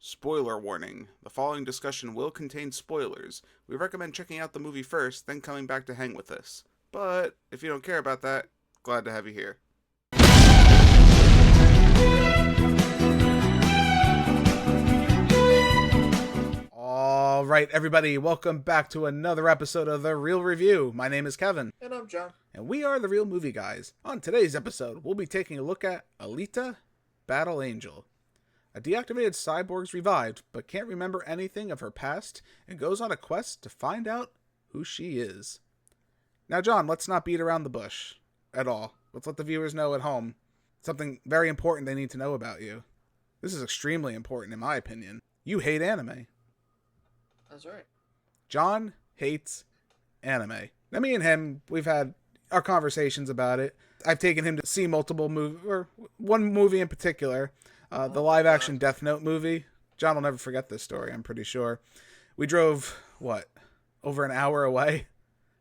Spoiler warning. The following discussion will contain spoilers. We recommend checking out the movie first, then coming back to hang with us. But if you don't care about that, glad to have you here. All right, everybody, welcome back to another episode of The Real Review. My name is Kevin. And I'm John. And we are The Real Movie Guys. On today's episode, we'll be taking a look at Alita, Battle Angel. A deactivated cyborg's revived, but can't remember anything of her past, and goes on a quest to find out who she is. Now, John, let's not beat around the bush at all. Let's let the viewers know at home something very important they need to know about you. This is extremely important, in my opinion. You hate anime. That's right. John hates anime. Now, me and him, we've had our conversations about it. I've taken him to see multiple movies, or one movie in particular, the live-action Death Note movie. John will never forget this story, I'm pretty sure. We drove, over an hour away?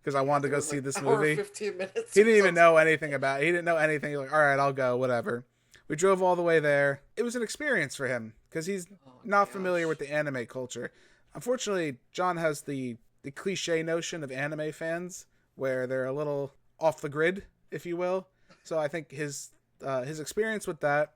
Because I wanted to go see this movie. 15 minutes. He didn't even know anything about it. He didn't know anything. He was like, all right, I'll go, whatever. We drove all the way there. It was an experience for him, because he's not familiar with the anime culture. Unfortunately, John has the cliche notion of anime fans, where they're a little off the grid, if you will. So I think his experience with that,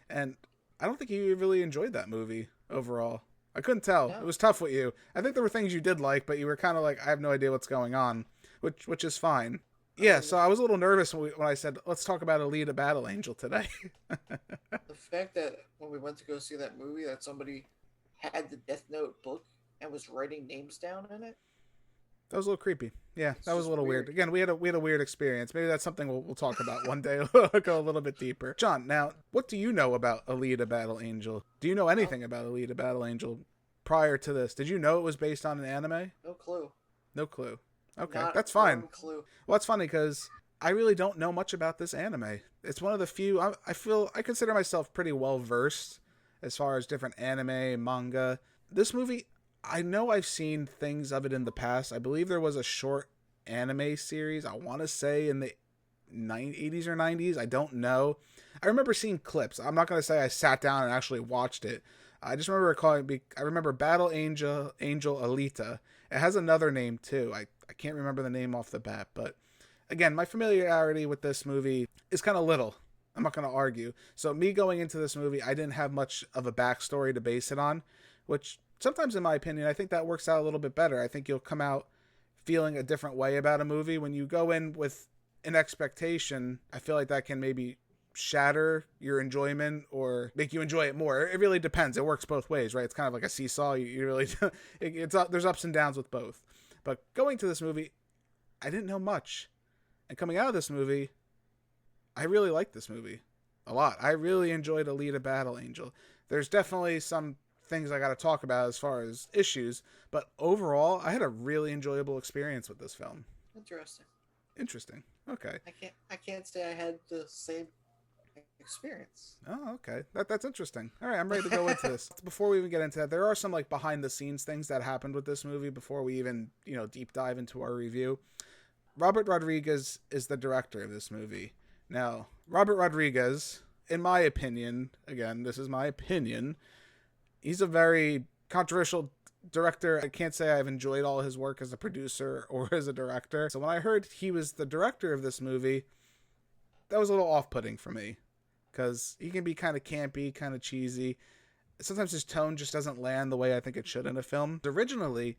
and I don't think he really enjoyed that movie overall. I couldn't tell. No. It was tough with you. I think there were things you did like, but you were kind of like, I have no idea what's going on, which is fine. Yeah, so I was a little nervous when I said, let's talk about Alita Battle Angel today. The fact that when we went to go see that movie, that somebody had the Death Note book and was writing names down in it. That was a little creepy. Yeah, that was a little weird. Again, we had a weird experience. Maybe that's something we'll talk about one day. We'll go a little bit deeper. John, now, what do you know about Alita Battle Angel? Do you know anything about Alita Battle Angel prior to this? Did you know it was based on an anime? No clue. No clue. Okay, Not that's fine. Clue. Well, it's funny because I really don't know much about this anime. It's one of the few, I consider myself pretty well versed as far as different anime, manga. This movie, I know I've seen things of it in the past. I believe there was a short anime series, I want to say in the 80s or 90s. I don't know. I remember seeing clips. I'm not going to say I sat down and actually watched it. I just remember I remember Battle Angel Alita. It has another name too. I can't remember the name off the bat, but again, my familiarity with this movie is kind of little. I'm not going to argue. So me going into this movie, I didn't have much of a backstory to base it on, which sometimes, in my opinion, I think that works out a little bit better. I think you'll come out feeling a different way about a movie. When you go in with an expectation, I feel like that can maybe shatter your enjoyment or make you enjoy it more. It really depends. It works both ways, right? It's kind of like a seesaw. You really, there's ups and downs with both. But going to this movie, I didn't know much. And coming out of this movie, I really liked this movie a lot. I really enjoyed Alita Battle Angel. There's definitely some things I got to talk about as far as issues, but overall, I had a really enjoyable experience with this film. Interesting. Okay. I can't say I had the same experience. Oh, okay. That's interesting. All right, I'm ready to go into this. Before we even get into that, there are some like behind the scenes things that happened with this movie before we even, deep dive into our review. Robert Rodriguez is the director of this movie. Now, Robert Rodriguez, in my opinion, again, this is my opinion, he's a very controversial director. I can't say I've enjoyed all his work as a producer or as a director. So when I heard he was the director of this movie, that was a little off-putting for me. Because he can be kind of campy, kind of cheesy. Sometimes his tone just doesn't land the way I think it should in a film. Originally,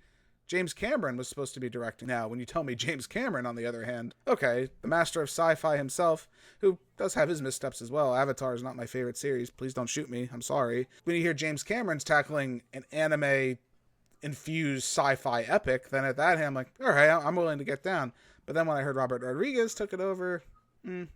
James Cameron was supposed to be directing. Now, when you tell me James Cameron, on the other hand, okay, the master of sci-fi himself, who does have his missteps as well. Avatar is not my favorite series. Please don't shoot me. I'm sorry. When you hear James Cameron's tackling an anime-infused sci-fi epic, then at that hand, I'm like, all right, I'm willing to get down. But then when I heard Robert Rodriguez took it over,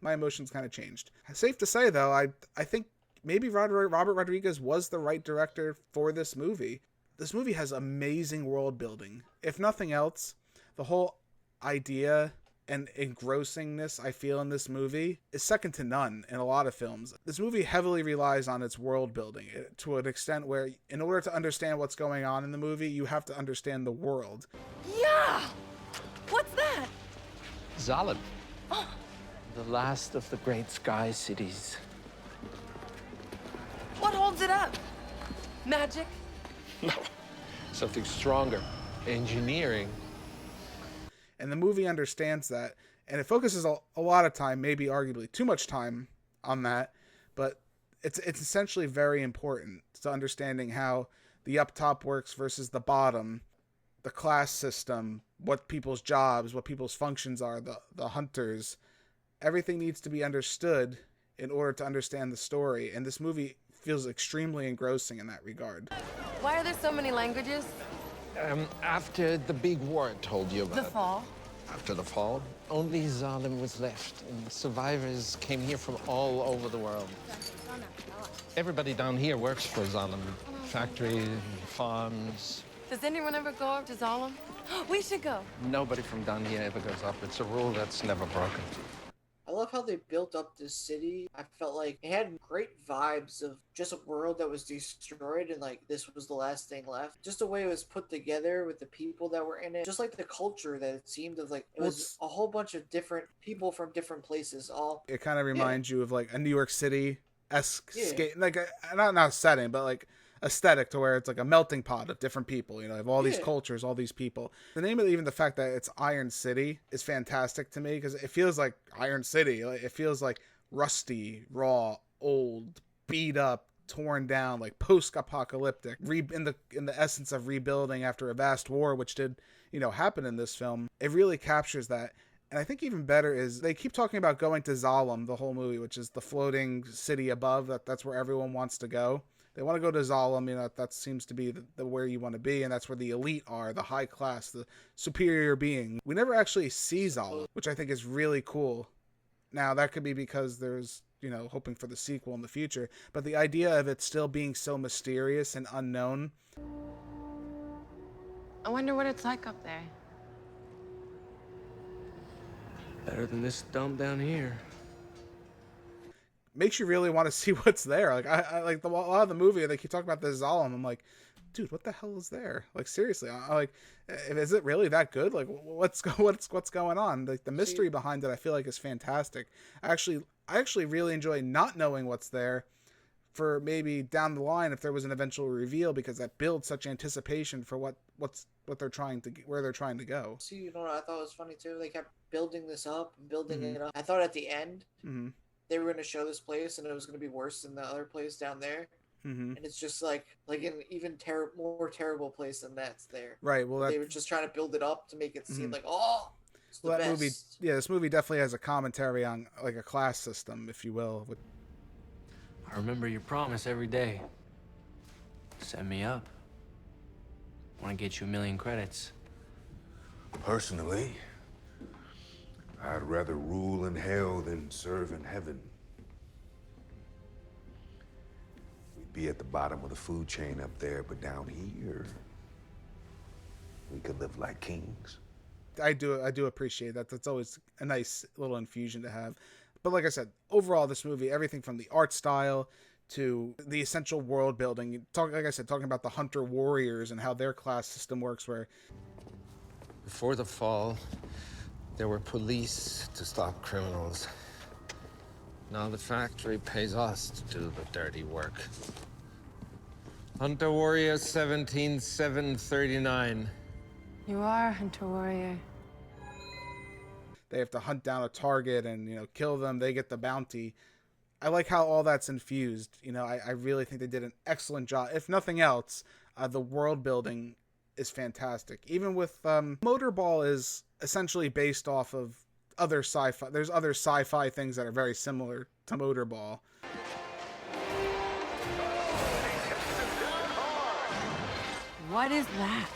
my emotions kind of changed. Safe to say, though, I think maybe Robert Rodriguez was the right director for this movie. This movie has amazing world building. If nothing else, the whole idea and engrossingness I feel in this movie is second to none in a lot of films. This movie heavily relies on its world building to an extent where in order to understand what's going on in the movie, you have to understand the world. Yeah! What's that? Zalad. Oh. The last of the great sky cities. What holds it up? Magic? No. Something stronger. Engineering. And the movie understands that, and it focuses a lot of time, maybe arguably too much time on that, but it's essentially very important to understanding how the up top works versus the bottom, the class system, what people's jobs, what people's functions are, the hunters. Everything needs to be understood in order to understand the story, and this movie feels extremely engrossing in that regard. Why are there so many languages? After the big war I told you about. The fall? After the fall, only Zalem was left, and survivors came here from all over the world. Everybody down here works for Zalem. Factories, farms. Does anyone ever go up to Zalem? We should go. Nobody from down here ever goes up. It's a rule that's never broken. I love how they built up this city. I felt like it had great vibes of just a world that was destroyed and like this was the last thing left. Just the way it was put together with the people that were in it. Just like the culture that it seemed of like it was a whole bunch of different people from different places. It kind of reminds you of like a New York City-esque skate, like not setting, but like aesthetic, to where it's like a melting pot of different people, you know, of all these cultures, all these people. The name of even the fact that it's Iron City is fantastic to me, because it feels like Iron City. Like, it feels like rusty, raw, old, beat up, torn down, like post-apocalyptic, in the essence of rebuilding after a vast war, which did, you know, happen in this film. It really captures that. And I think even better is they keep talking about going to Zalem the whole movie, which is the floating city above. That's where everyone wants to go. They want to go to Zalem, you know, that seems to be the where you want to be, and that's where the elite are, the high class, the superior being. We never actually see Zalem, which I think is really cool. Now, that could be because there's, you know, hoping for the sequel in the future, but the idea of it still being so mysterious and unknown. I wonder what it's like up there. Better than this dump down here. Makes you really want to see what's there. Like I like a lot of the movie, they keep talking about the Zalem. I'm like, dude, what the hell is there? Like, seriously, I like, is it really that good? Like, what's going on? Like, the mystery behind it, I feel like, is fantastic. I actually really enjoy not knowing what's there, for maybe down the line if there was an eventual reveal, because that builds such anticipation for what they're trying to, where they're trying to go. See, you know what I thought was funny too? They kept building this up and building it up. I thought at the end they were going to show this place and it was going to be worse than the other place down there. And it's just like an even more terrible place than that's there. Right. Well, they were just trying to build it up to make it seem like, oh, it's the best. Movie, this movie definitely has a commentary on like a class system, if you will. I remember your promise every day. Set me up. Want to get you 1 million credits. Personally, I'd rather rule in hell than serve in heaven. We'd be at the bottom of the food chain up there, but down here, we could live like kings. I do appreciate that. That's always a nice little infusion to have. But like I said, overall, this movie, everything from the art style to the essential world building, like I said, talking about the hunter warriors and how their class system works, where Before the fall, there were police to stop criminals. Now the factory pays us to do the dirty work. Hunter Warrior 17739. You are a hunter warrior. they have to hunt down a target and, you know, kill them. They get the bounty. I like how all that's infused. You know, I really think they did an excellent job. If nothing else, the world building is fantastic. Even with Motorball is essentially based off of other sci-fi. There's other sci-fi things that are very similar to Motorball. What is that?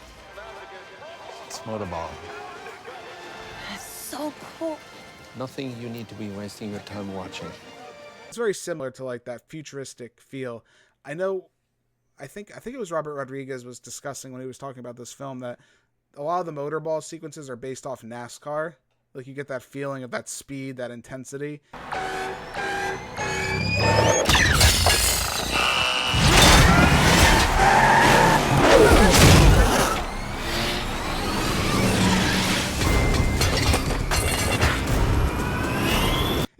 It's Motorball. That's so cool. Nothing you need to be wasting your time watching. It's very similar to like that futuristic feel. I think it was Robert Rodriguez was discussing when he was talking about this film that a lot of the Motorball sequences are based off NASCAR. Like you get that feeling of that speed, that intensity.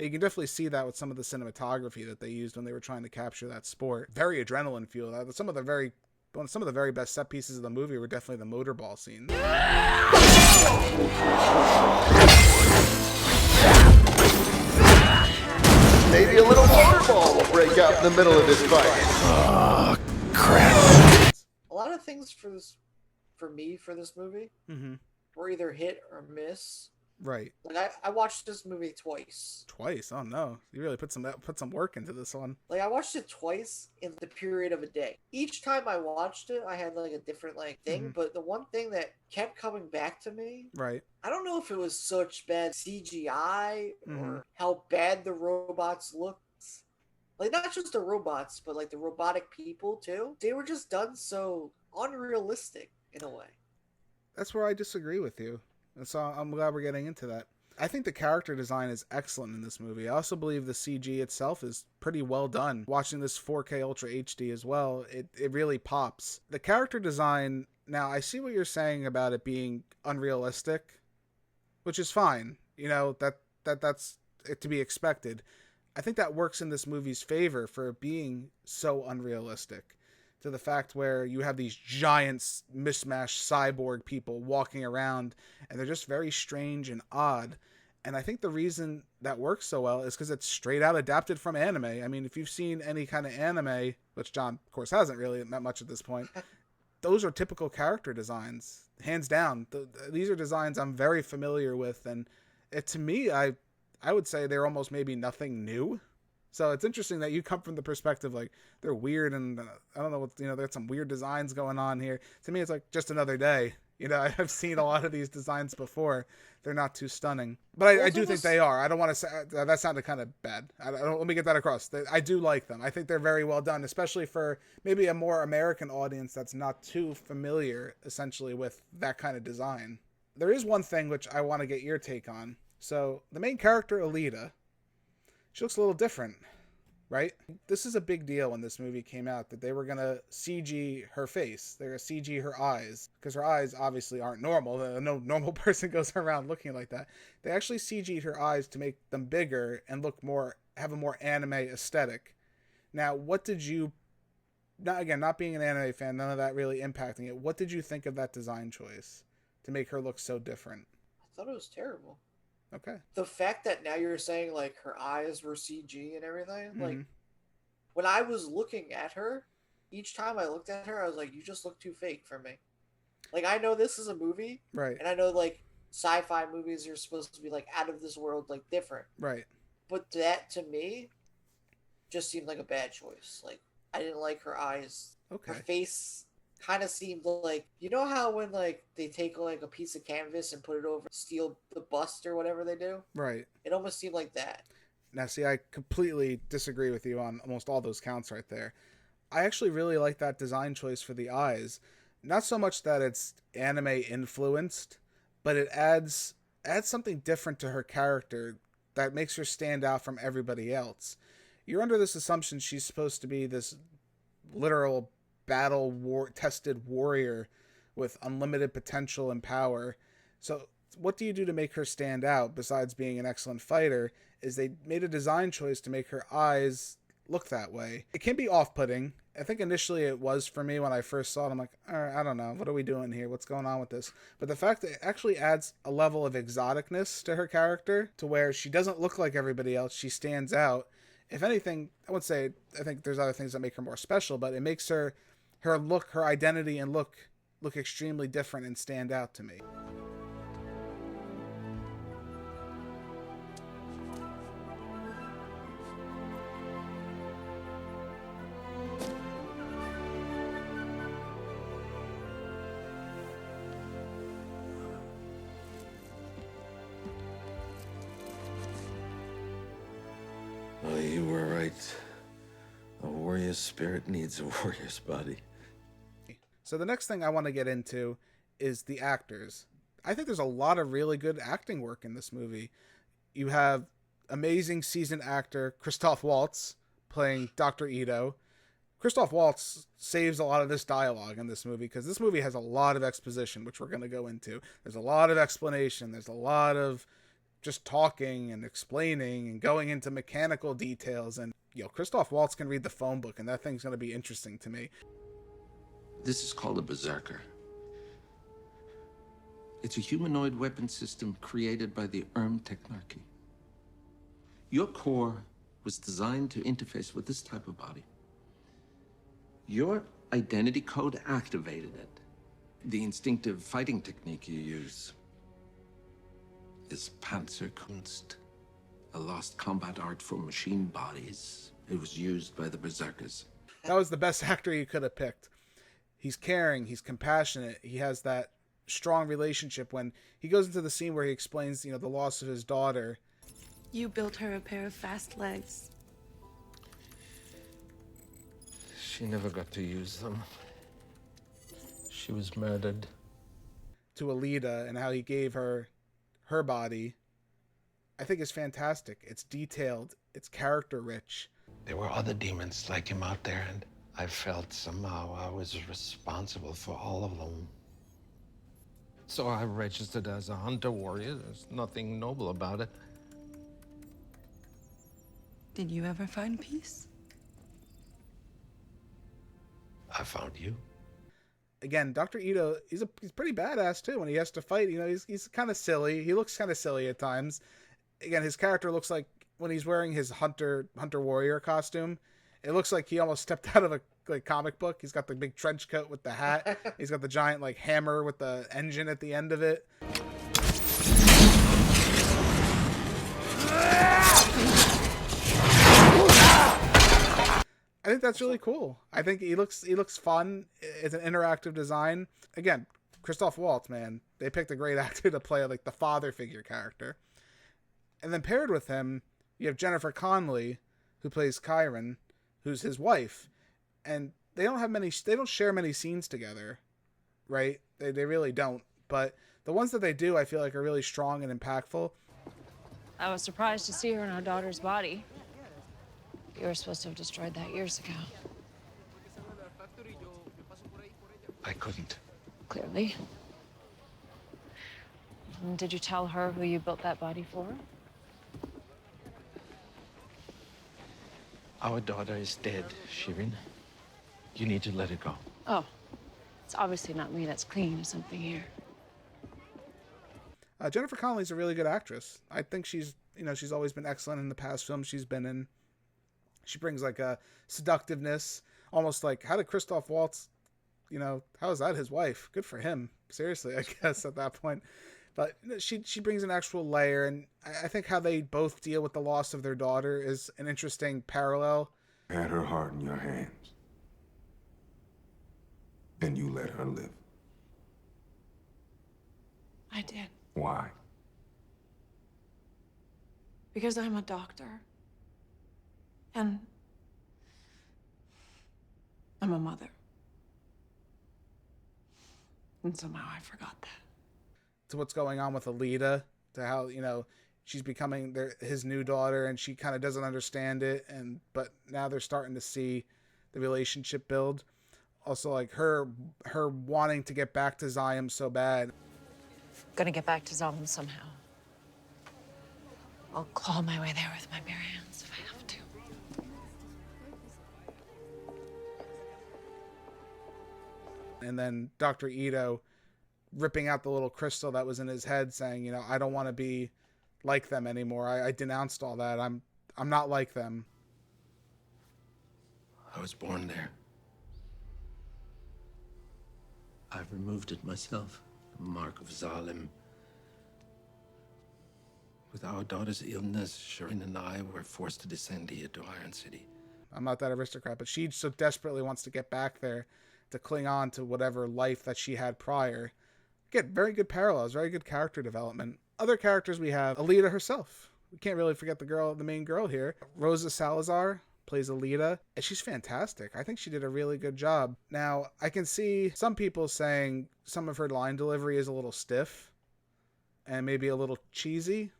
You can definitely see that with some of the cinematography that they used when they were trying to capture that sport. Very adrenaline fueled. Some of the very But some of the very best set pieces of the movie were definitely the motorball scenes. Maybe a little motorball will break out in the middle of this fight. Oh, crap. A lot of things for this movie Mm-hmm. were either hit or miss. Right. Like I watched this movie twice. Twice? Oh no. You really put some work into this one. Like I watched it twice in the period of a day. Each time I watched it, I had like a different like thing, Mhm. but the one thing that kept coming back to me, Right. I don't know if it was such bad CGI Mhm. or how bad the robots looked. Like not just the robots, but like the robotic people too. They were just done so unrealistic in a way. That's where I disagree with you. And so I'm glad we're getting into that. I think the character design is excellent in this movie. I also believe the CG itself is pretty well done. Watching this 4K Ultra HD as well, it really pops. The character design, now I see what you're saying about it being unrealistic, which is fine. You know, that's it to be expected. I think that works in this movie's favor for it being so unrealistic. To the fact where you have these giant mismatched cyborg people walking around and they're just very strange and odd. And I think the reason that works so well is because it's straight out adapted from anime. I mean, if you've seen any kind of anime, which John, of course, hasn't really that much at this point, those are typical character designs, hands down. These are designs I'm very familiar with. And to me, I would say they're almost maybe nothing new. So it's interesting that you come from the perspective like they're weird and I don't know what, there's some weird designs going on here. To me, it's like just another day. I've seen a lot of these designs before. They're not too stunning, but I do think they are. I don't want to say that sounded kind of bad. Let me get that across. I do like them. I think they're very well done, especially for maybe a more American audience that's not too familiar essentially with that kind of design. There is one thing which I want to get your take on. So the main character, Alita, she looks a little different, right? This is a big deal when this movie came out, that they were going to CG her face. They're going to CG her eyes, because her eyes obviously aren't normal. No normal person goes around looking like that. They actually CG'd her eyes to make them bigger and have a more anime aesthetic. Now, what did you, not being an anime fan, none of that really impacting it, what did you think of that design choice to make her look so different? I thought it was terrible. Okay. The fact that now you're saying like her eyes were CG and everything, Mm-hmm. like when I was looking at her, each time I looked at her, I was like, you just look too fake for me. Like I know this is a movie, Right. and I know like sci-fi movies are supposed to be like out of this world, like different. Right. But that to me just seemed like a bad choice. Like I didn't like her eyes. Okay. Her face kind of seemed like, you know how when like they take like a piece of canvas and put it over steel the bust or whatever they do? Right. It almost seemed like that. Now, see, I completely disagree with you on almost all those counts right there. I actually really like that design choice for the eyes. Not so much that it's anime influenced, but it adds something different to her character that makes her stand out from everybody else. You're under this assumption she's supposed to be this literal tested warrior with unlimited potential and power. So what do you do to make her stand out besides being an excellent fighter? Is they made a design choice to make her eyes look that way. It can be off-putting. I think initially it was for me when I first saw it. I'm like, all right, I don't know. What are we doing here? What's going on with this? But the fact that it actually adds a level of exoticness to her character to where she doesn't look like everybody else. She stands out. If anything, I think there's other things that make her more special, but it makes her look, her identity and look extremely different and stand out to me. Well, you were right. A warrior's spirit needs a warrior's body. So the next thing I want to get into is the actors. I think there's a lot of really good acting work in this movie. You have amazing seasoned actor Christoph Waltz playing Dr. Ito. Christoph Waltz saves a lot of this dialogue in this movie because this movie has a lot of exposition, which we're going to go into. There's a lot of explanation. There's a lot of just talking and explaining and going into mechanical details. And, Christoph Waltz can read the phone book, and that thing's going to be interesting to me. This is called a berserker. It's a humanoid weapon system created by the Technarchy. Your core was designed to interface with this type of body. Your identity code activated it. The instinctive fighting technique you use is Panzerkunst, a lost combat art for machine bodies. It was used by the berserkers. That was the best actor you could have picked. He's caring, he's compassionate, he has that strong relationship. When he goes into the scene where he explains, the loss of his daughter. You built her a pair of fast legs. She never got to use them. She was murdered. To Alita, and how he gave her body, I think is fantastic. It's detailed, it's character rich. There were other demons like him out there, and I felt somehow I was responsible for all of them. So I registered as a hunter warrior. There's nothing noble about it. Did you ever find peace? I found you. Again, Dr. Ito, he's pretty badass too when he has to fight. He's kind of silly. He looks kind of silly at times. Again, his character looks like when he's wearing his hunter warrior costume, it looks like he almost stepped out of a comic book. He's got the big trench coat with the hat. He's got the giant hammer with the engine at the end of it. I think that's really cool. I think he looks fun. It's an interactive design. Again, Christoph Waltz, man, they picked a great actor to play the father figure character. And then paired with him, you have Jennifer Connelly, who plays Chiron, who's his wife. And they don't share many scenes together, right? They really don't. But the ones that they do, I feel like are really strong and impactful. I was surprised to see her in our daughter's body. You were supposed to have destroyed that years ago. I couldn't. Clearly. Did you tell her who you built that body for? Our daughter is dead, Shirin. You need to let it go. Oh, it's obviously not me that's clinging to something here. Jennifer Connelly's a really good actress. I think she's always been excellent in the past films she's been in. She brings a seductiveness, almost how did Christoph Waltz, how is that his wife? Good for him. Seriously, I guess at that point. But she brings an actual layer, and I think how they both deal with the loss of their daughter is an interesting parallel. Had her heart in your hands, and you let her live. I did. Why? Because I'm a doctor. And I'm a mother. And somehow I forgot that. To what's going on with Alita, to how, she's becoming his new daughter, and she kind of doesn't understand it, but now they're starting to see the relationship build. Also, her wanting to get back to Zion so bad. Gonna get back to Zalman somehow. I'll claw my way there with my bare hands if I have to. And then Dr. Ito ripping out the little crystal that was in his head, saying, I don't want to be like them anymore. I denounced all that. I'm not like them. I was born there. I've removed it myself. The mark of Zalim. With our daughter's illness, Shirin and I were forced to descend here to Iron City. I'm not that aristocrat, but she so desperately wants to get back there to cling on to whatever life that she had prior. Again, very good parallels, very good character development. Other characters we have, Alita herself. We can't really forget the main girl here. Rosa Salazar plays Alita, and she's fantastic. I think she did a really good job. Now, I can see some people saying some of her line delivery is a little stiff and maybe a little cheesy.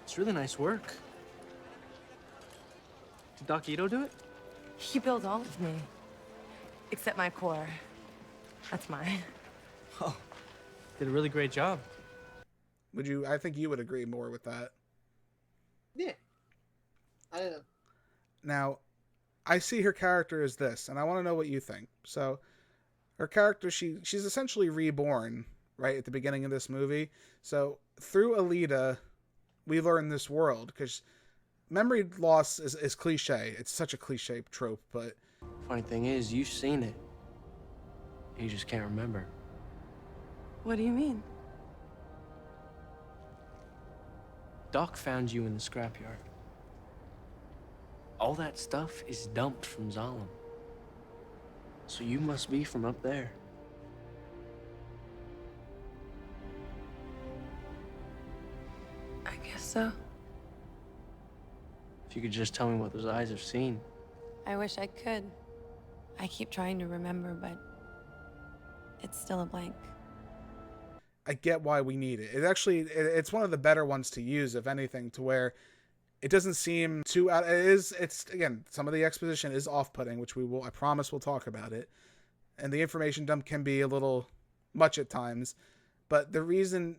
It's really nice work. Did Doc Ito do it? He built all of me. Except my core. That's mine. Oh, did a really great job. I think you would agree more with that. Yeah. I don't know. Now, I see her character as this, and I want to know what you think. So, her character, she's essentially reborn right at the beginning of this movie. So through Alita, we learn this world, because memory loss is cliche. It's such a cliche trope, but Funny thing is, you've seen it. You just can't remember. What do you mean? Doc found you in the scrapyard. All that stuff is dumped from Zalem. So you must be from up there. I guess so. If you could just tell me what those eyes have seen. I wish I could. I keep trying to remember, but it's still a blank. I get why we need it. It's one of the better ones to use, if anything, to where it doesn't seem too out. It's again, some of the exposition is off-putting, which I promise we'll talk about it. And the information dump can be a little much at times, but the reason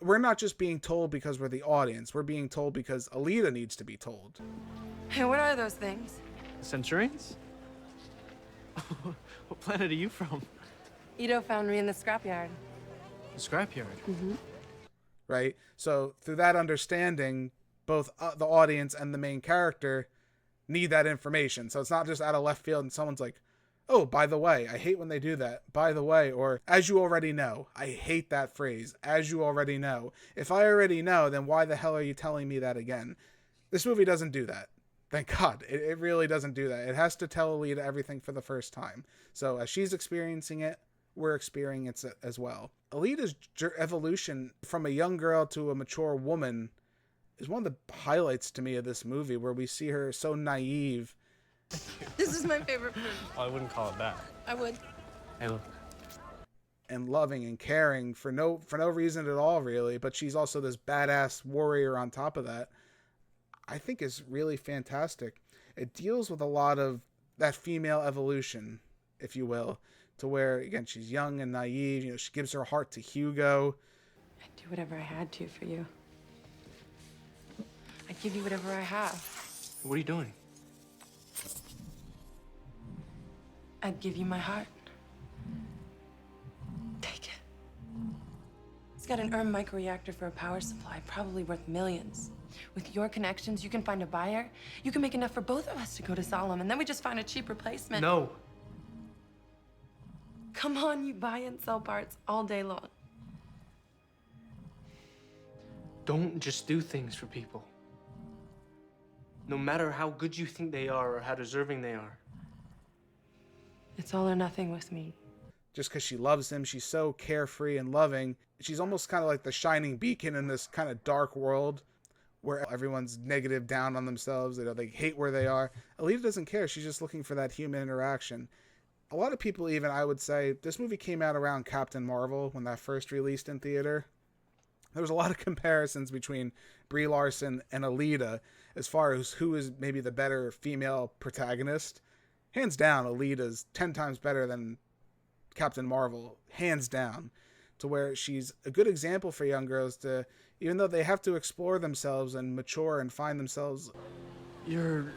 we're not just being told because we're the audience, we're being told because Alita needs to be told. Hey, what are those things? Centurions? What planet are you from? Ito found me in the scrapyard. The scrapyard? Mm-hmm. Right? So through that understanding, both the audience and the main character need that information. So it's not just out of left field and someone's like, oh, by the way. I hate when they do that. By the way, or as you already know. I hate that phrase. As you already know. If I already know, then why the hell are you telling me that again? This movie doesn't do that. Thank God. It really doesn't do that. It has to tell Alita everything for the first time. So as she's experiencing it, we're experiencing it as well. Alita's evolution from a young girl to a mature woman is one of the highlights to me of this movie, where we see her so naive. This is my favorite food. Oh, I wouldn't call it that. I would. Hey, look. And loving and caring for no reason at all, really. But she's also this badass warrior on top of that. I think is really fantastic. It deals with a lot of that female evolution, if you will, to where, again, she's young and naive. You know, she gives her heart to Hugo. I'd do whatever I had to for you. I'd give you whatever I have. What are you doing? I'd give you my heart. Take it. It's got an microreactor for a power supply, probably worth millions. With your connections, you can find a buyer. You can make enough for both of us to go to Solemn, and then we just find a cheap replacement. No. Come on, you buy and sell parts all day long. Don't just do things for people. No matter how good you think they are or how deserving they are. It's all or nothing with me. Just because she loves him, she's so carefree and loving. She's almost kind of like the shining beacon in this kind of dark world where everyone's negative, down on themselves. They hate where they are. Alita doesn't care. She's just looking for that human interaction. A lot of people even, I would say, this movie came out around Captain Marvel when that first released in theater. There was a lot of comparisons between Brie Larson and Alita as far as who is maybe the better female protagonist. Hands down, Alita's 10 times better than Captain Marvel. Hands down. To where she's a good example for young girls to, even though they have to explore themselves and mature and find themselves. You're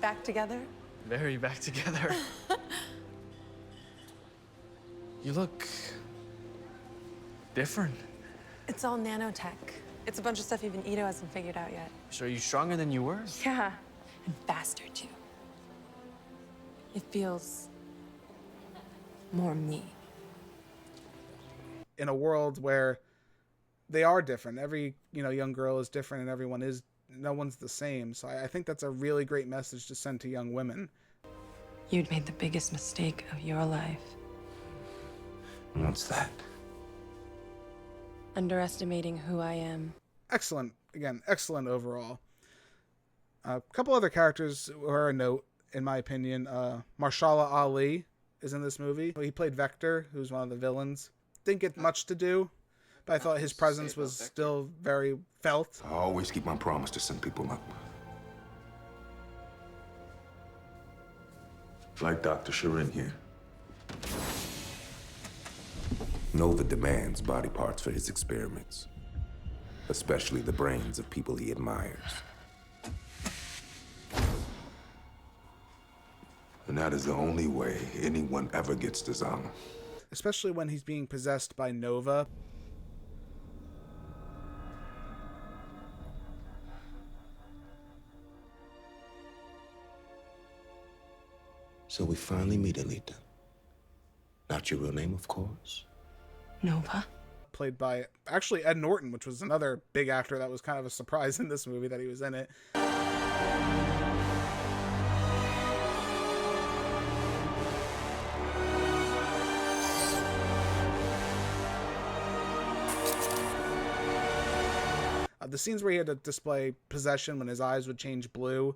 Back together? very back together. You look different. It's all nanotech. It's a bunch of stuff even Ito hasn't figured out yet. So are you stronger than you were? Yeah, and faster too. It feels more me. In a world where they are different, every young girl is different, and no one's the same. So I think that's a really great message to send to young women. You'd made the biggest mistake of your life. What's that? Underestimating who I am. Excellent. Again, excellent overall. A couple other characters who are a note, in my opinion. Marshala Ali is in this movie. He played Vector, who's one of the villains. Didn't get much to do, but I thought his presence was still very felt. I always keep my promise to send people up. Like Dr. Sharin here. Nova demands body parts for his experiments, especially the brains of people he admires. And that is the only way anyone ever gets to Zalem. Especially when he's being possessed by Nova. So we finally meet Alita. Not your real name, of course. Nova? Played by, actually, Ed Norton, which was another big actor that was kind of a surprise in this movie that he was in it. The scenes where he had to display possession when his eyes would change blue,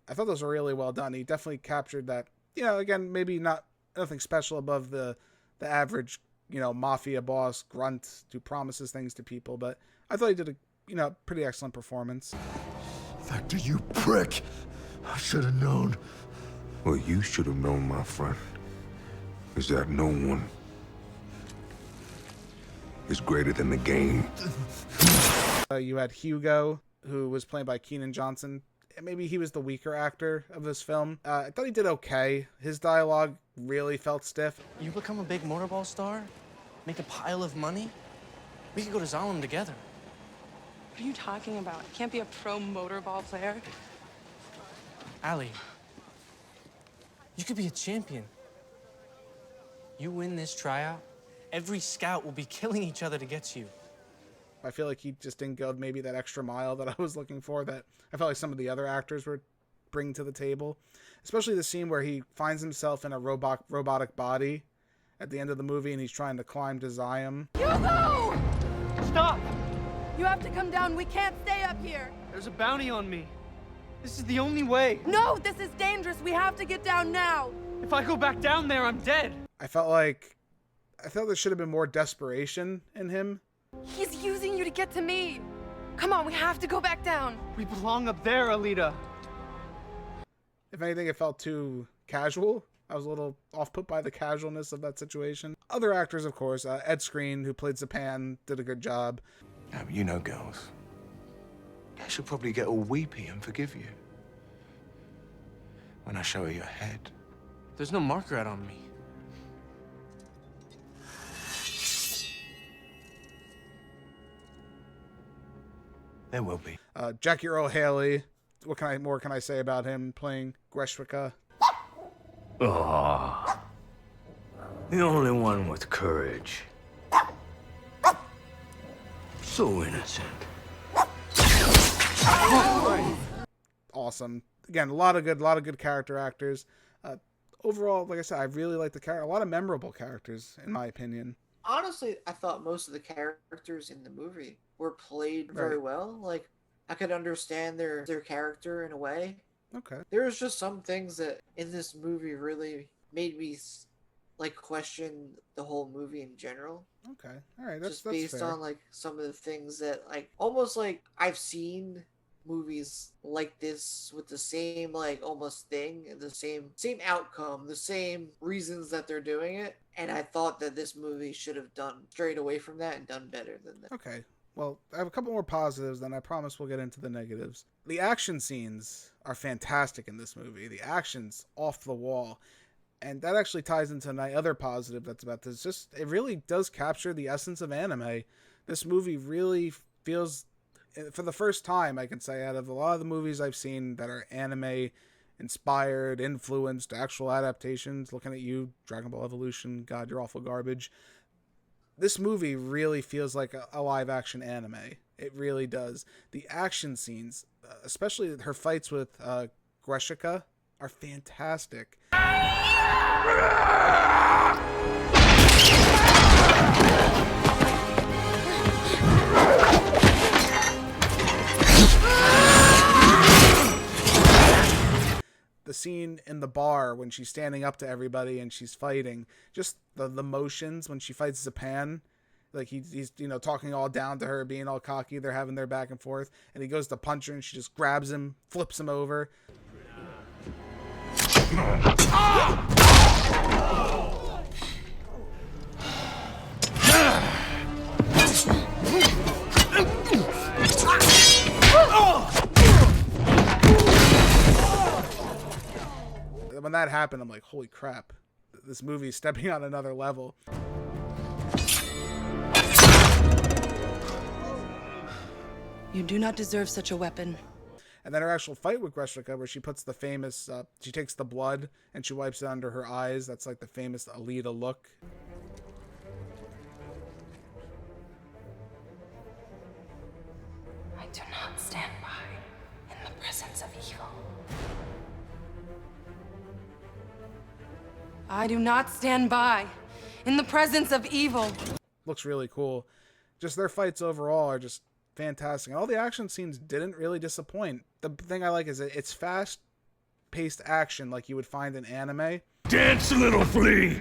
I thought those were really well done. He definitely captured that, you know, again, maybe nothing special above the average, you know, mafia boss grunt who promises things to people, but I thought he did a, you know, pretty excellent performance. Factor, you prick! I should have known. Well, you should have known, my friend, is that no one is greater than the game. You had Hugo, who was played by Keean Johnson. Maybe he was the weaker actor of this film. I thought he did okay. His dialogue really felt stiff. You become a big motorball star? Make a pile of money? We could go to Zalem together. What are you talking about? I can't be a pro motorball player. Allie, you could be a champion. You win this tryout, every scout will be killing each other to get to you. I feel like he just didn't go maybe that extra mile that I was looking for, that I felt like some of the other actors were bringing to the table. Especially the scene where he finds himself in a robotic body at the end of the movie and he's trying to climb to Zion. Hugo! Stop! You have to come down. We can't stay up here. There's a bounty on me. This is the only way. No, this is dangerous. We have to get down now. If I go back down there, I'm dead. I felt there should have been more desperation in him. He's using you to get to me. Come on, we have to go back down. We belong up there, Alita. If anything, it felt too casual. I was a little off-put by the casualness of that situation. Other actors, of course, Ed Skrein, who played Zapan, did a good job. Yeah, but you know, girls, she'll probably get all weepy and forgive you when I show her your head. There's no marker out on me. There will be. Jackie Earle Haley. What more can I say about him playing Greshwika? Oh, the only one with courage. So innocent. Awesome. Again, a lot of good character actors. Overall, like I said, I really like the character. A lot of memorable characters, in my opinion. Honestly, I thought most of the characters in the movie were played very well. Like, I could understand their character in a way. Okay. There was just some things that in this movie really made me like question the whole movie in general. Okay. All right. That's based fair. on like some of the things that like almost like I've seen movies like this with the same like almost thing and the same outcome, the same reasons that they're doing it, and I thought that this movie should have done strayed away from that and done better than that. Okay. Well, I have a couple more positives, then I promise we'll get into the negatives. The action scenes are fantastic in this movie. The action's off the wall. And that actually ties into my other positive that's about this. Just, it really does capture the essence of anime. This movie really feels, for the first time, I can say, out of a lot of the movies I've seen that are anime inspired, influenced, actual adaptations, looking at you, Dragon Ball Evolution, God, you're awful garbage. This movie really feels like a live-action anime. It really does. The action scenes, especially her fights with Greshika, are fantastic. The scene in the bar when she's standing up to everybody and she's fighting, just the motions when she fights Zapan, like he's you know talking all down to her, being all cocky, they're having their back and forth, and he goes to punch her and she just grabs him, flips him over. When that happened, I'm like, holy crap, this movie is stepping on another level. You do not deserve such a weapon. And then her actual fight with Greshka, where she puts the famous, she takes the blood and she wipes it under her eyes. That's like the famous Alita look. I do not stand by in the presence of evil. I do not stand by in the presence of evil. Looks really cool. Just their fights overall are just fantastic. And all the action scenes didn't really disappoint. The thing I like is that it's fast-paced action like you would find in anime. Dance, little flea!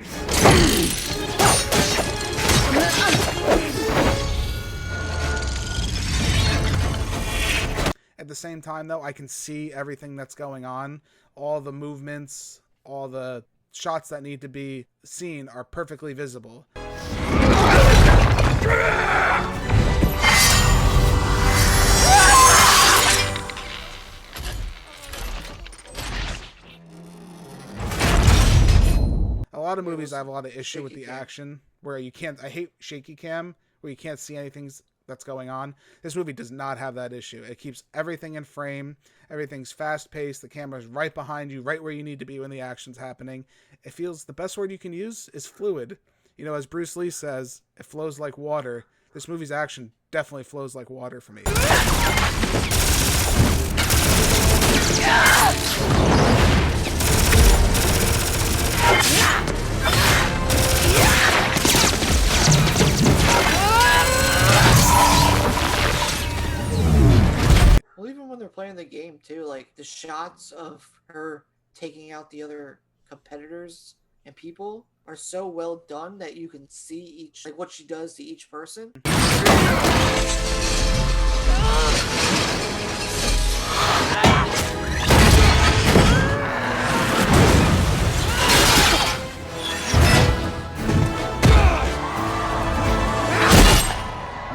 At the same time, though, I can see everything that's going on. All the movements, all the shots that need to be seen are perfectly visible. A lot of movies I have a lot of issue with the action where you can't, I hate shaky cam, where you can't see anything that's going on. This movie does not have that issue. It keeps everything in frame. Everything's fast paced. The camera's right behind you, right where you need to be when the action's happening. It feels, the best word you can use is fluid. You know, as Bruce Lee says, it flows like water. This movie's action definitely flows like water for me. Well, even when they're playing the game too, like the shots of her taking out the other competitors and people are so well done that you can see each, like what she does to each person.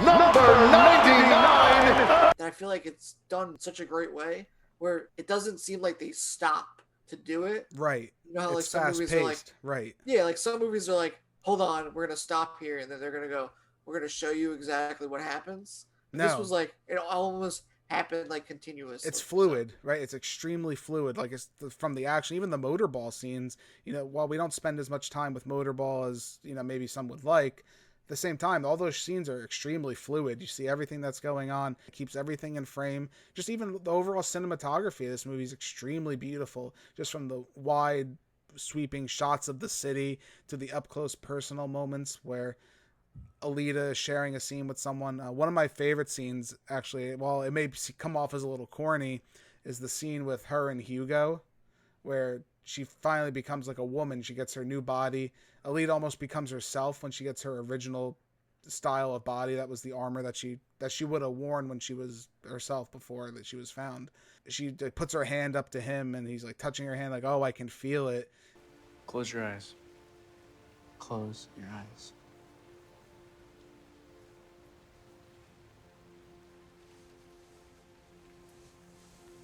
Number 99! And I feel like it's done in such a great way where it doesn't seem like they stop to do it. Right. You know how like It's some movies are like, fast-paced. Right. yeah, like some movies are like, hold on, we're gonna stop here, and then they're gonna go, we're gonna show you exactly what happens. No. This was like, it almost happened like continuous. It's fluid, right? It's extremely fluid. Like it's from the action, even the motorball scenes. You know, while we don't spend as much time with motorball as maybe some would like, at the same time, all those scenes are extremely fluid. You see everything that's going on. It keeps everything in frame. Just even the overall cinematography of this movie is extremely beautiful. Just from the wide, sweeping shots of the city to the up-close personal moments where Alita is sharing a scene with someone. One of my favorite scenes, actually, while it may come off as a little corny, is the scene with her and Hugo, where she finally becomes like a woman. She gets her new body. Alita almost becomes herself when she gets her original style of body. That was the armor that she would have worn when she was herself before that she was found. She puts her hand up to him, and he's like touching her hand, like, oh, I can feel it. Close your eyes. Close your eyes.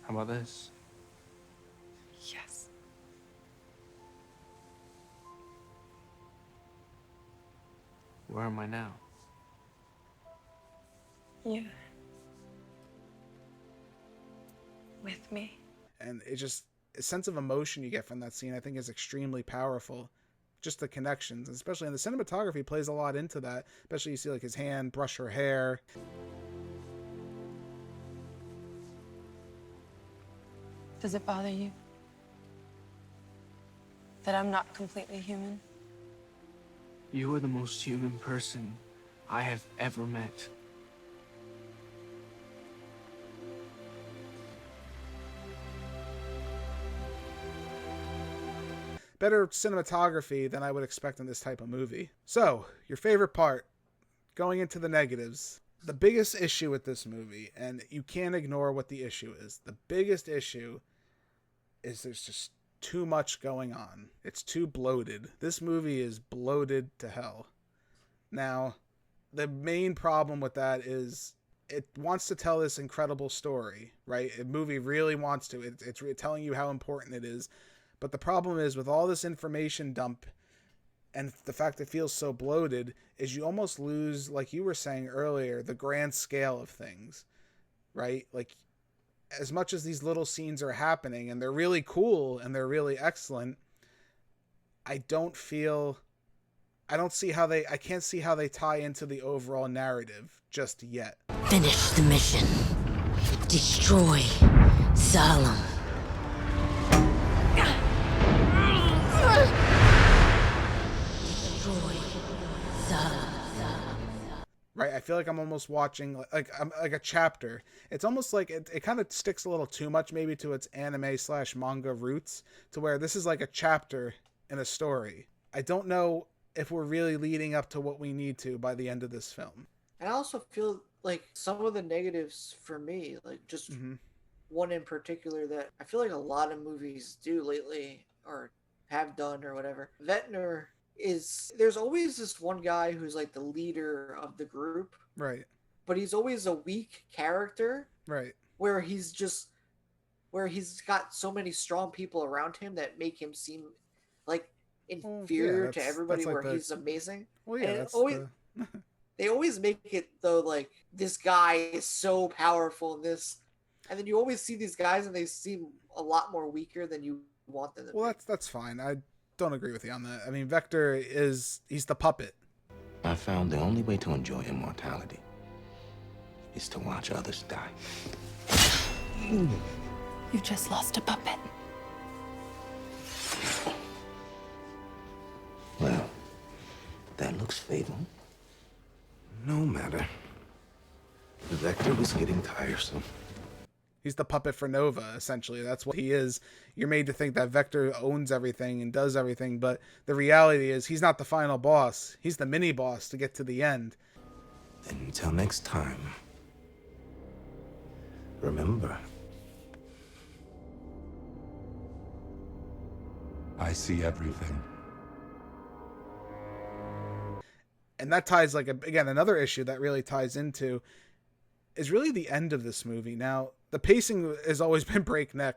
How about this? Yes. Where am I now? You. With me. And it just, a sense of emotion you get from that scene, I think, is extremely powerful. Just the connections, especially in the cinematography, plays a lot into that. Especially you see like his hand brush her hair. Does it bother you that I'm not completely human? You are the most human person I have ever met. Better cinematography than I would expect in this type of movie. So, your favorite part, going into the negatives. The biggest issue with this movie, and you can't ignore what the issue is, the biggest issue is there's just too much going on. It's too bloated. This movie is bloated to hell. Now, the main problem with that is it wants to tell this incredible story, right? A movie really wants to. It's telling you how important it is, But the problem is with all this information dump and the fact it feels so bloated is you almost lose, like you were saying earlier, the grand scale of things, right? Like, as much as these little scenes are happening and they're really cool and they're really excellent, I can't see how they tie into the overall narrative just yet. Finish the mission. Destroy Salem. Destroy Salem. Right, I feel like I'm almost watching like a chapter. It's almost like it kind of sticks a little too much maybe to its anime/manga roots, to where this is like a chapter in a story. I don't know if we're really leading up to what we need to by the end of this film. And I also feel like some of the negatives for me, like just one in particular that I feel like a lot of movies do lately or have done or whatever. Vector there's always this one guy who's like the leader of the group. Right. But he's always a weak character. Right. Where he's got so many strong people around him that make him seem like inferior to everybody, where he's amazing. Well, yeah, they always make it though like this guy is so powerful in this, and then you always see these guys and they seem a lot more weaker than you want them to be. Well, that's fine. I don't agree with you on that. I mean, Vector he's the puppet. I found the only way to enjoy immortality is to watch others die. You just lost a puppet. Well, that looks fatal. No matter. The Vector was getting tiresome. He's the puppet for Nova, essentially. That's what he is. You're made to think that Vector owns everything and does everything, but the reality is he's not the final boss. He's the mini-boss to get to the end. And until next time, remember, I see everything. And that ties, like, again, another issue that really ties into is really the end of this movie. Now, the pacing has always been breakneck,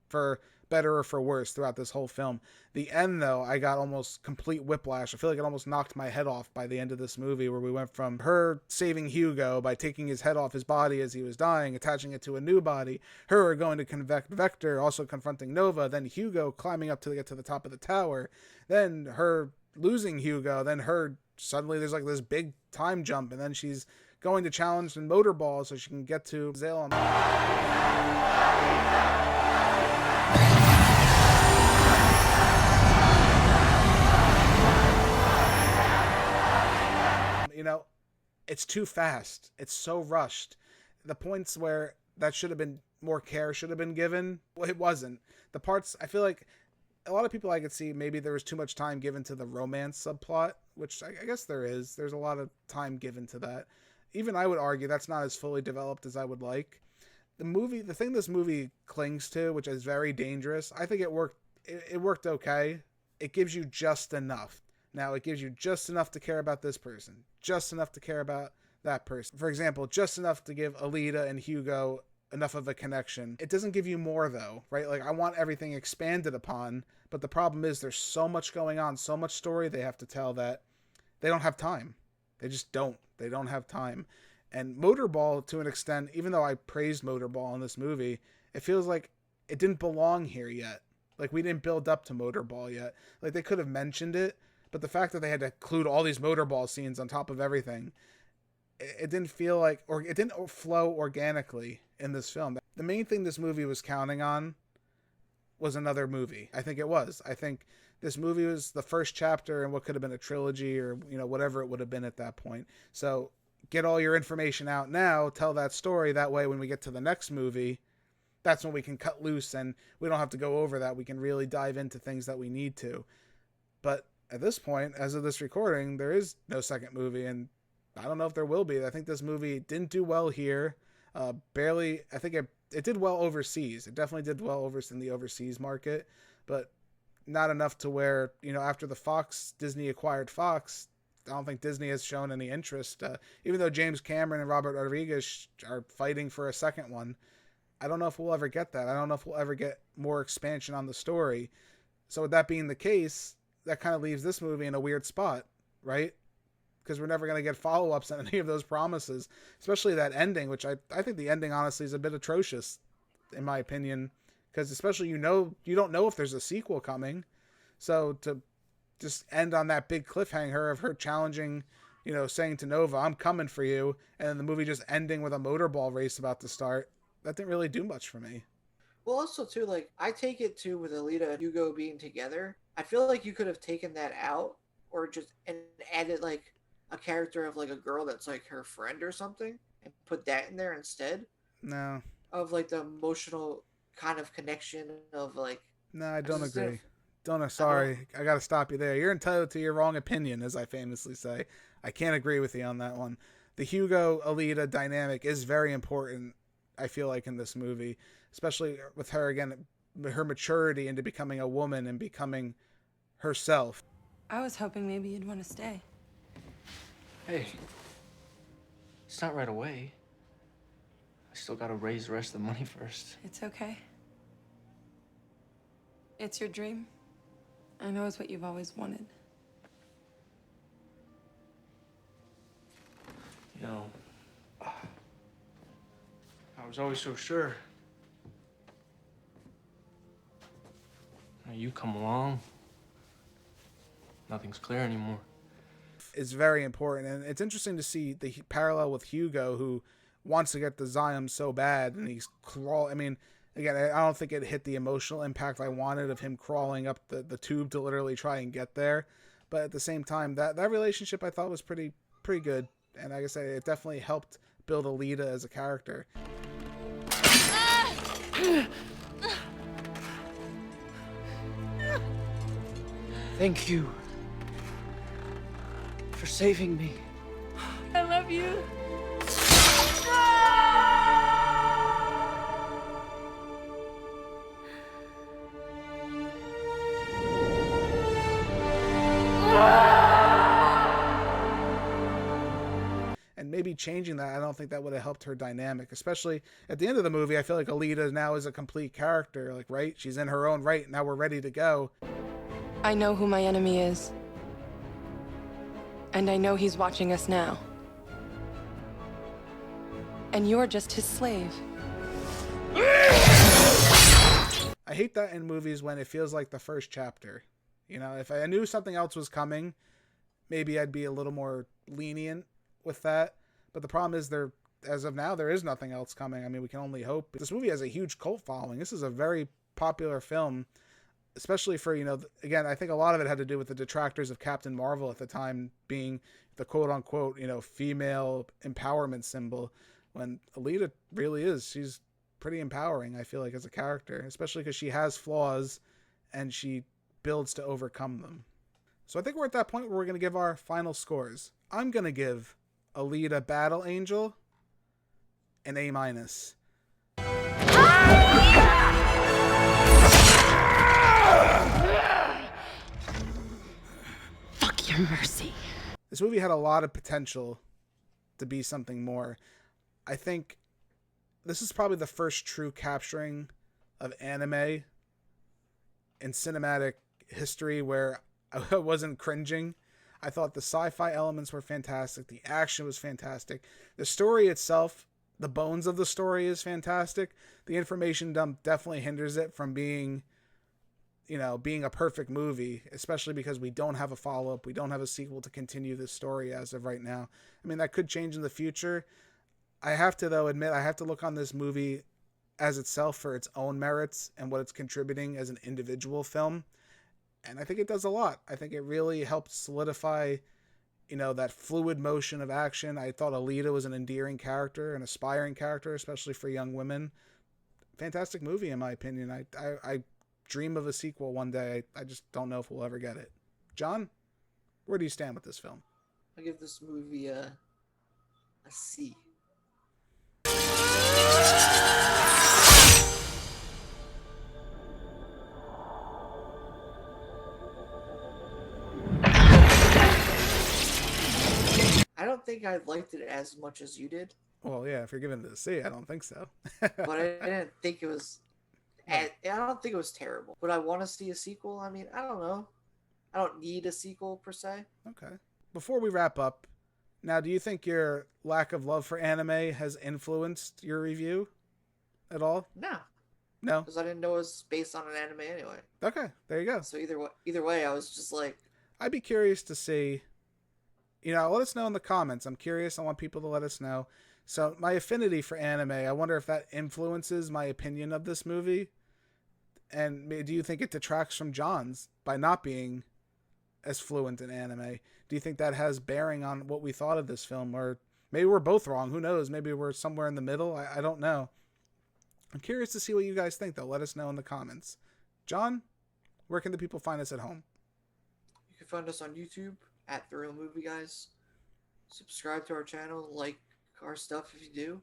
for better or for worse, throughout this whole film. The end, though, I got almost complete whiplash. I feel like it almost knocked my head off by the end of this movie, where we went from her saving Hugo by taking his head off his body as he was dying, attaching it to a new body, her going to convict Vector, also confronting Nova, then Hugo climbing up to get to the top of the tower, then her losing Hugo, then her suddenly there's like this big time jump, and then she's going to challenge the motorball so she can get to Salem. You know, it's too fast. It's so rushed. The points where that should have been more care should have been given, well, it wasn't. The parts, I feel like a lot of people I could see maybe there was too much time given to the romance subplot, which I guess there is. There's a lot of time given to that. Even I would argue that's not as fully developed as I would like. The thing this movie clings to, which is very dangerous, I think it worked okay. It gives you just enough. Now, it gives you just enough to care about this person, just enough to care about that person. For example, just enough to give Alita and Hugo enough of a connection. It doesn't give you more, though, right? Like, I want everything expanded upon, but the problem is there's so much going on, so much story they have to tell that they don't have time. They just don't. They don't have time. And Motorball, to an extent, even though I praised Motorball in this movie, it feels like it didn't belong here yet. Like, we didn't build up to Motorball yet. Like, they could have mentioned it, but the fact that they had to include all these Motorball scenes on top of everything, it didn't feel like, or it didn't flow organically in this film. The main thing this movie was counting on was another movie. I think it was. I think this movie was the first chapter in what could have been a trilogy, or, you know, whatever it would have been at that point. So get all your information out now, tell that story. That way, when we get to the next movie, that's when we can cut loose and we don't have to go over that. We can really dive into things that we need to. But at this point, as of this recording, there is no second movie, and I don't know if there will be. I think this movie didn't do well here. Barely. I think it did well overseas. It definitely did well in the overseas market, but not enough to where, you know, after Disney acquired Fox, I don't think Disney has shown any interest. Even though James Cameron and Robert Rodriguez are fighting for a second one, I don't know if we'll ever get that. I don't know if we'll ever get more expansion on the story. So with that being the case, that kind of leaves this movie in a weird spot, right? Because we're never going to get follow-ups on any of those promises, especially that ending, which I think the ending honestly is a bit atrocious, in my opinion, because especially you don't know if there's a sequel coming, so to just end on that big cliffhanger of her challenging, saying to Nova, "I'm coming for you," and then the movie just ending with a motorball race about to start, that didn't really do much for me. Well, also too, like I take it too with Alita and Hugo being together. I feel like you could have taken that out, or just and added like a character of like a girl that's like her friend or something, and put that in there instead No. of like the emotional kind of connection of like. No, I don't agree. I Sorry, I got to stop you there. You're entitled to your wrong opinion, as I famously say. I can't agree with you on that one. The Hugo Alita dynamic is very important, I feel like, in this movie, especially with her, again, her maturity into becoming a woman and becoming herself. I was hoping maybe you'd want to stay. Hey, it's not right away. I still gotta raise the rest of the money first. It's okay. It's your dream. I know it's what you've always wanted. You know, I was always so sure. Now you come along, nothing's clear anymore. It's very important, and it's interesting to see the parallel with Hugo, who wants to get the Zion so bad, and he's I mean, again, I don't think it hit the emotional impact I wanted of him crawling up the tube to literally try and get there. But at the same time, that relationship I thought was pretty good. And like I say, it definitely helped build Alita as a character. Thank you for saving me. I love you. And maybe changing that, I don't think that would have helped her dynamic, especially at the end of the movie. I feel like Alita now is a complete character, like, right? She's in her own right. Now we're ready to go. I know who my enemy is. And I know he's watching us now. And you're just his slave. I hate that in movies when it feels like the first chapter. If I knew something else was coming, maybe I'd be a little more lenient with that. But the problem is, as of now, there is nothing else coming. I mean, we can only hope. This movie has a huge cult following. This is a very popular film, especially for, again, I think a lot of it had to do with the detractors of Captain Marvel at the time being the quote-unquote, female empowerment symbol, when Alita really is. She's pretty empowering, I feel like, as a character, especially because she has flaws and she builds to overcome them. So I think we're at that point where we're going to give our final scores. I'm going to give Alita Battle Angel an A-. Fuck your mercy. This movie had a lot of potential to be something more. I think this is probably the first true capturing of anime in cinematic history where I wasn't cringing. I thought the sci-fi elements were fantastic. The action was fantastic. The story itself, the bones of the story is fantastic. The information dump definitely hinders it from being a perfect movie, especially because we don't have a follow-up. We don't have a sequel to continue this story as of right now. I mean, that could change in the future. I have to, though, admit, I have to look on this movie as itself for its own merits and what it's contributing as an individual film. And I think it does a lot. I think it really helped solidify, that fluid motion of action. I thought Alita was an endearing character, an aspiring character, especially for young women. Fantastic movie, in my opinion. I dream of a sequel one day. I just don't know if we'll ever get it. John, where do you stand with this film? I give this movie a C. I don't think I liked it as much as you did. Well, yeah, if you're giving it a C, I don't think so. But I didn't think it was And I don't think it was terrible. Would I want to see a sequel? I mean, I don't know. I don't need a sequel per se. Okay. Before we wrap up, now, do you think your lack of love for anime has influenced your review at all? No. No? Because I didn't know it was based on an anime anyway. Okay, there you go. So either way, I was just like... I'd be curious to see... let us know in the comments. I'm curious. I want people to let us know. So, my affinity for anime, I wonder if that influences my opinion of this movie. And do you think it detracts from John's by not being as fluent in anime? Do you think that has bearing on what we thought of this film? Or maybe we're both wrong. Who knows? Maybe we're somewhere in the middle. I don't know. I'm curious to see what you guys think, though. Let us know in the comments. John, where can the people find us at home? You can find us on YouTube at The Real Movie Guys. Subscribe to our channel, like our stuff if you do.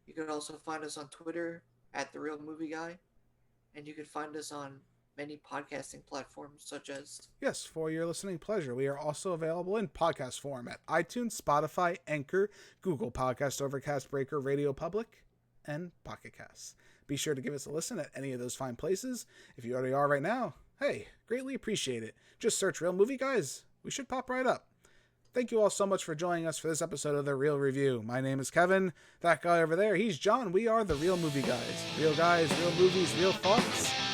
You can also find us on Twitter at The Real Movie Guy. And you can find us on many podcasting platforms such as... Yes, for your listening pleasure. We are also available in podcast form at iTunes, Spotify, Anchor, Google Podcast, Overcast, Breaker, Radio Public, and Pocket Casts. Be sure to give us a listen at any of those fine places. If you already are right now, hey, greatly appreciate it. Just search Real Movie Guys. We should pop right up. Thank you all so much for joining us for this episode of The Real Review. My name is Kevin. That guy over there, he's John. We are The Real Movie Guys. Real guys, real movies, real thoughts.